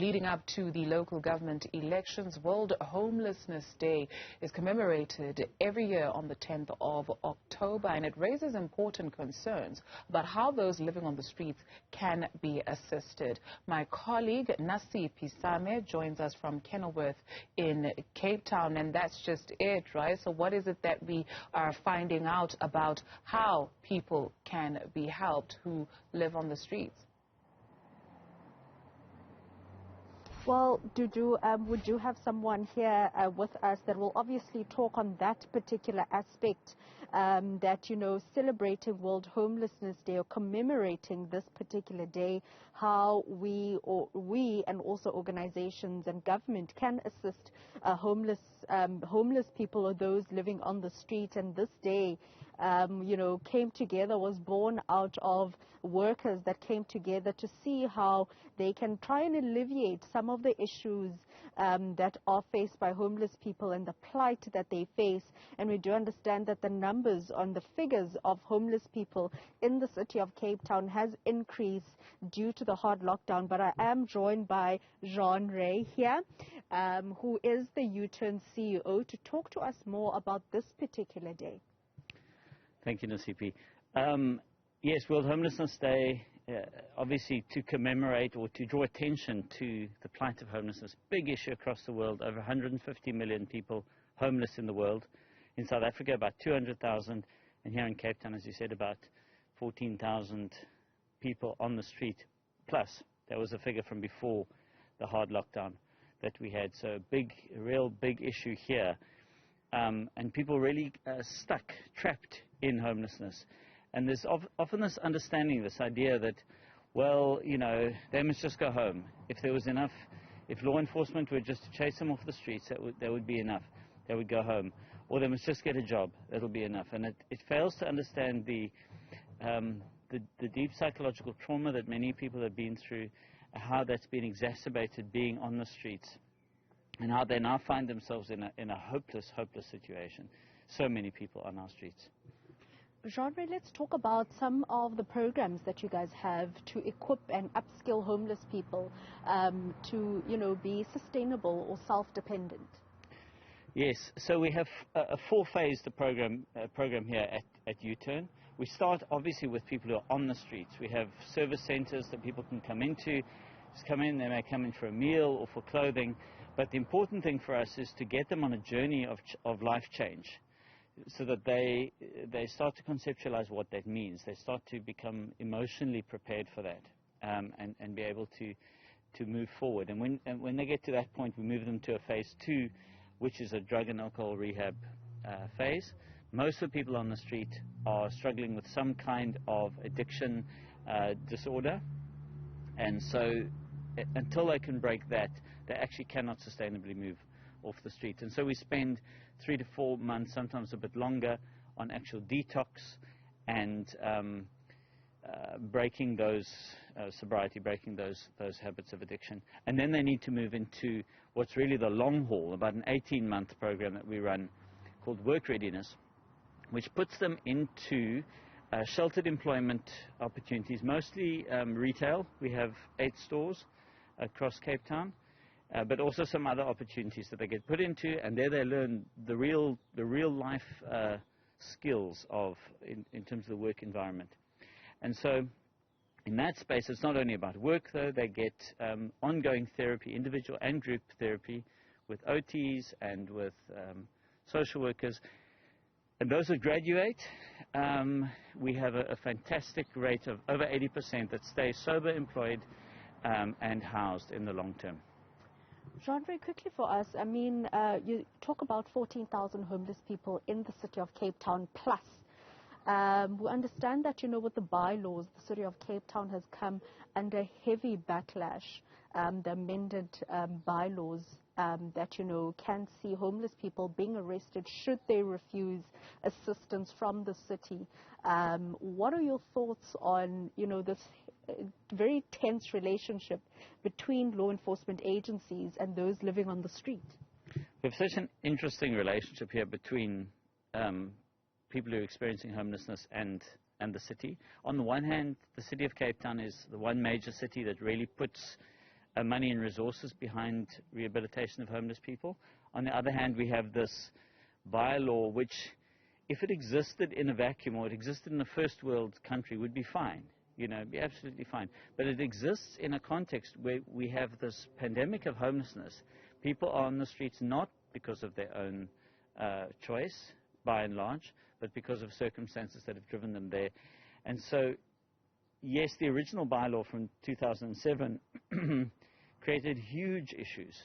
Leading up to the local government elections, World Homelessness Day is commemorated every year on the 10th of October, and it raises important concerns about how those living on the streets can be assisted. My colleague Nasiphi Same joins us from Kenilworth in Cape Town, and that's just it, right? So what is it that we are finding out about how people can be helped who live on the streets? Well, Dudu, would you have someone here with us that will obviously talk on that particular aspect, that, you know, celebrating World Homelessness Day or commemorating this particular day, how we and also organizations and government can assist homeless people or those living on the street. And this day, you know, came together, was born out of workers that came together to see how they can try and alleviate some of the issues that are faced by homeless people and the plight that they face. And we do understand that the numbers on the figures of homeless people in the city of Cape Town has increased due to the hard lockdown. But I am joined by Jean Ray here, who is the U-Turn CEO, to talk to us more about this particular day. Thank you, Nasiphi. Yes, World Homelessness Day, obviously to commemorate or to draw attention to the plight of homelessness. Big issue across the world, over 150 million people homeless in the world. In South Africa, about 200,000, and here in Cape Town, as you said, about 14,000 people on the street. Plus, that was a figure from before the hard lockdown that we had. So real big issue here. And people really stuck, trapped in homelessness. And there's often this understanding, this idea that, well, you know, they must just go home. If there was enough, if law enforcement were just to chase them off the streets, that would be enough. They would go home. Or they must just get a job. That'll be enough. And it fails to understand the deep psychological trauma that many people have been through, how that's been exacerbated being on the streets, and how they now find themselves in a hopeless situation. So many people on our streets. Jean-Ray, let's talk about some of the programs that you guys have to equip and upskill homeless people to, you know, be sustainable or self-dependent. Yes, so we have a four-phased program here at U-Turn. We start obviously with people who are on the streets. We have service centers that people can come into. Just come in, they may come in for a meal or for clothing. But the important thing for us is to get them on a journey of life change, so that they start to conceptualize what that means. They start to become emotionally prepared for that, and be able to move forward. And when they get to that point, we move them to a phase 2, which is a drug and alcohol rehab phase. Most of the people on the street are struggling with some kind of addiction disorder, and so until they can break that, they actually cannot sustainably move off the street. And so we spend 3 to 4 months, sometimes a bit longer, on actual detox and breaking those sobriety, breaking those habits of addiction. And then they need to move into what's really the long haul, about an 18-month program that we run called Work Readiness, which puts them into sheltered employment opportunities, mostly retail. We have 8 stores across Cape Town. But also some other opportunities that they get put into, and there they learn the real life skills in terms of the work environment. And so in that space, it's not only about work, though. They get ongoing therapy, individual and group therapy, with OTs and with social workers. And those that graduate, we have a fantastic rate of over 80% that stay sober, employed, and housed in the long term. Jean, very quickly for us, I mean, you talk about 14,000 homeless people in the city of Cape Town plus. We understand that, you know, with the bylaws, the city of Cape Town has come under heavy backlash. The amended bylaws that, you know, can see homeless people being arrested should they refuse assistance from the city. What are your thoughts on, you know, this very tense relationship between law enforcement agencies and those living on the street? We have such an interesting relationship here between people who are experiencing homelessness and the city. On the one hand, the city of Cape Town is the one major city that really puts money and resources behind rehabilitation of homeless people. On the other hand, we have this bylaw which, if it existed in a vacuum or it existed in a first world country, would be fine, you know, be absolutely fine. But it exists in a context where we have this pandemic of homelessness. People are on the streets not because of their own choice, by and large, but because of circumstances that have driven them there. And so, yes, the original bylaw from 2007 created huge issues,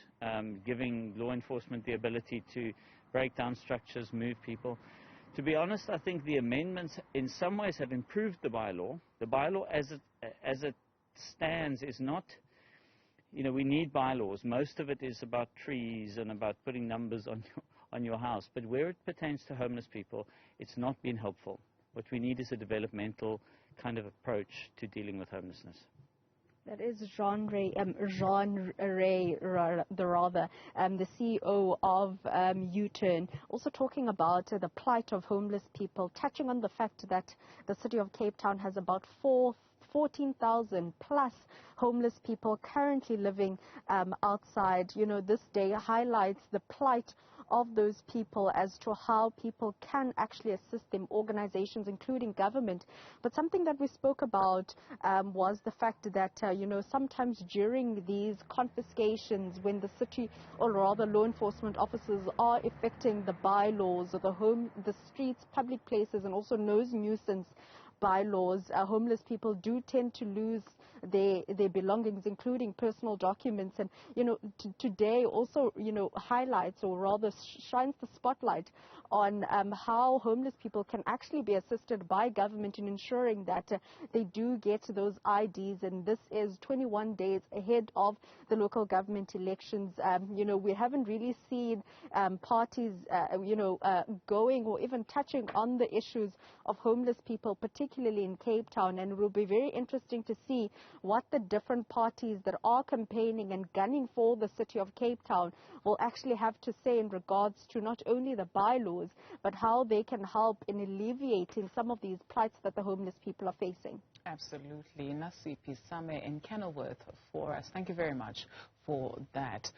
giving law enforcement the ability to break down structures, move people. To be honest, I think the amendments in some ways have improved the bylaw. The bylaw as it stands is not, you know, we need bylaws. Most of it is about trees and about putting numbers on your house. But where it pertains to homeless people, it's not been helpful. What we need is a developmental kind of approach to dealing with homelessness. That is Jean Ray, the CEO of U-Turn, also talking about the plight of homeless people, touching on the fact that the city of Cape Town has about 14,000 plus homeless people currently living outside. You know, this day highlights the plight of those people as to how people can actually assist them, organizations, including government. But something that we spoke about was the fact that, you know, sometimes during these confiscations, when the city, or rather law enforcement officers, are effecting the bylaws or the streets, public places, and also nuisance bylaws, homeless people do tend to lose their belongings, including personal documents. And, you know, today also, you know, highlights, or rather shines the spotlight on how homeless people can actually be assisted by government in ensuring that they do get those IDs. And this is 21 days ahead of the local government elections. You know, we haven't really seen parties, going or even touching on the issues of homeless people, particularly in Cape Town. And it will be very interesting to see what the different parties that are campaigning and gunning for the city of Cape Town will actually have to say in regards to not only the bylaws, but how they can help in alleviating some of these plights that the homeless people are facing. Absolutely. Nasiphi Same in Kenilworth for us. Thank you very much for that.